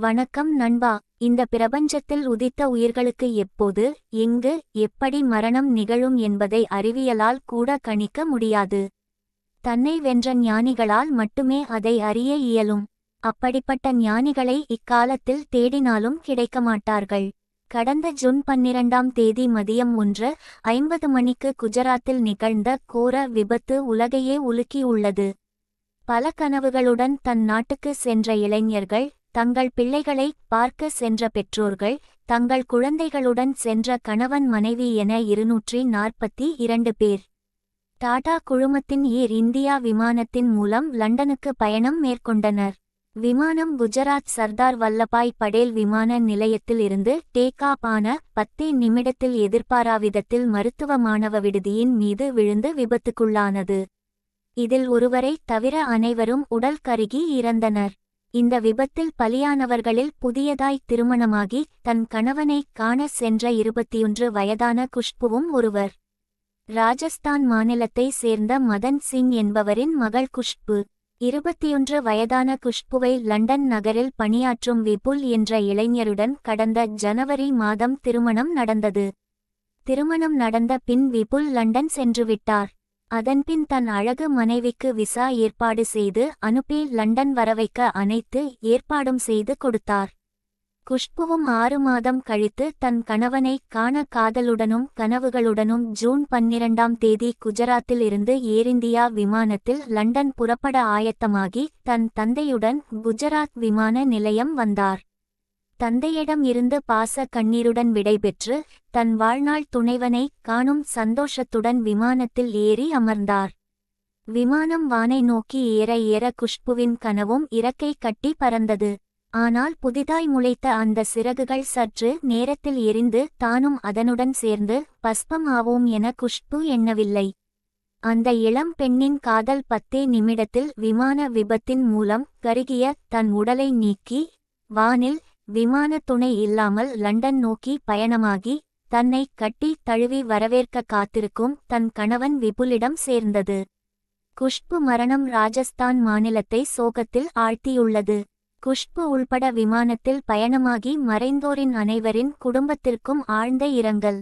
வணக்கம் நண்பா. இந்த பிரபஞ்சத்தில் உதித்த உயிர்களுக்கு எப்போது, எங்கு, எப்படி மரணம் நிகழும் என்பதை அறிவியலால் கூட கணிக்க முடியாது. தன்னை வென்ற ஞானிகளால் மட்டுமே அதை அறிய இயலும். அப்படிப்பட்ட ஞானிகளை இக்காலத்தில் தேடினாலும் கிடைக்கமாட்டார்கள். கடந்த ஜூன் 12ஆம் தேதி மதியம் 1:50 மணிக்கு குஜராத்தில் நிகழ்ந்த கோர விபத்து உலகையே உலுக்கியுள்ளது. பல கனவுகளுடன் தன் நாட்டுக்கு சென்ற இளைஞர்கள், தங்கள் பிள்ளைகளை பார்க்க சென்ற பெற்றோர்கள், தங்கள் குழந்தைகளுடன் சென்ற கணவன் மனைவி என 242 பேர் டாடா குழுமத்தின் ஏர் இந்தியா விமானத்தின் மூலம் லண்டனுக்கு பயணம் மேற்கொண்டனர். விமானம் குஜராத் சர்தார் வல்லபாய் படேல் விமான நிலையத்தில் இருந்து டேக் ஆஃப் ஆன 10 நிமிடத்தில் எதிர்பாராவிதத்தில் மருத்துவ மாணவ விடுதியின் மீது விழுந்து விபத்துக்குள்ளானது. இதில் ஒருவரை தவிர அனைவரும் உடல் கருகி இறந்தனர். இந்த விபத்தில் பலியானவர்களில் புதியதாய் திருமணமாகி தன் கணவனை காண சென்ற 21 வயதான குஷ்புவும் ஒருவர். ராஜஸ்தான் மாநிலத்தை சேர்ந்த மதன் சிங் என்பவரின் மகள் குஷ்பு. 21 வயதான குஷ்புவை லண்டன் நகரில் பணியாற்றும் விபுல் என்ற இளைஞருடன் கடந்த ஜனவரி மாதம் திருமணம் நடந்தது. திருமணம் நடந்த பின் விபுல் லண்டன் சென்றுவிட்டார். அதன்பின் தன் அழகு மனைவிக்கு விசா ஏற்பாடு செய்து அனுப்பி லண்டன் வரவைக்க அனைத்து ஏற்பாடும் செய்து கொடுத்தார். குஷ்புவும் 6 மாதம் கழித்து தன் கணவனை காண காதலுடனும் கனவுகளுடனும் ஜூன் 12ஆம் தேதி குஜராத்தில் இருந்து ஏர் இந்தியா விமானத்தில் லண்டன் புறப்பட ஆயத்தமாகி தன் தந்தையுடன் குஜராத் விமான நிலையம் வந்தார். தந்தையிடம் இருந்து பாச கண்ணீருடன் விடைபெற்று தன் வாழ்நாள் துணைவனை காணும் சந்தோஷத்துடன் விமானத்தில் ஏறி அமர்ந்தார். விமானம் வானை நோக்கி ஏற ஏற குஷ்புவின் கனவும் இறக்கை கட்டி பறந்தது. ஆனால் புதிதாய் முளைத்த அந்த சிறகுகள் சற்று நேரத்தில் எரிந்து தானும் அதனுடன் சேர்ந்து பஸ்பம் ஆவோம் என குஷ்பு எண்ணவில்லை. அந்த இளம் பெண்ணின் காதல் 10 நிமிடத்தில் விமான விபத்தின் மூலம் கருகிய தன் உடலை நீக்கி வானில் விமான துணை இல்லாமல் லண்டன் நோக்கி பயணமாகி தன்னை கட்டி தழுவி வரவேற்க காத்திருக்கும் தன் கணவன் விபுலிடம் சேர்ந்தது. குஷ்பு மரணம் ராஜஸ்தான் மாநிலத்தை சோகத்தில் ஆழ்த்தியுள்ளது. குஷ்பு உள்பட விமானத்தில் பயணமாகி மறைந்தோரின் அனைவரின் குடும்பத்திற்கும் ஆழ்ந்த இரங்கல்.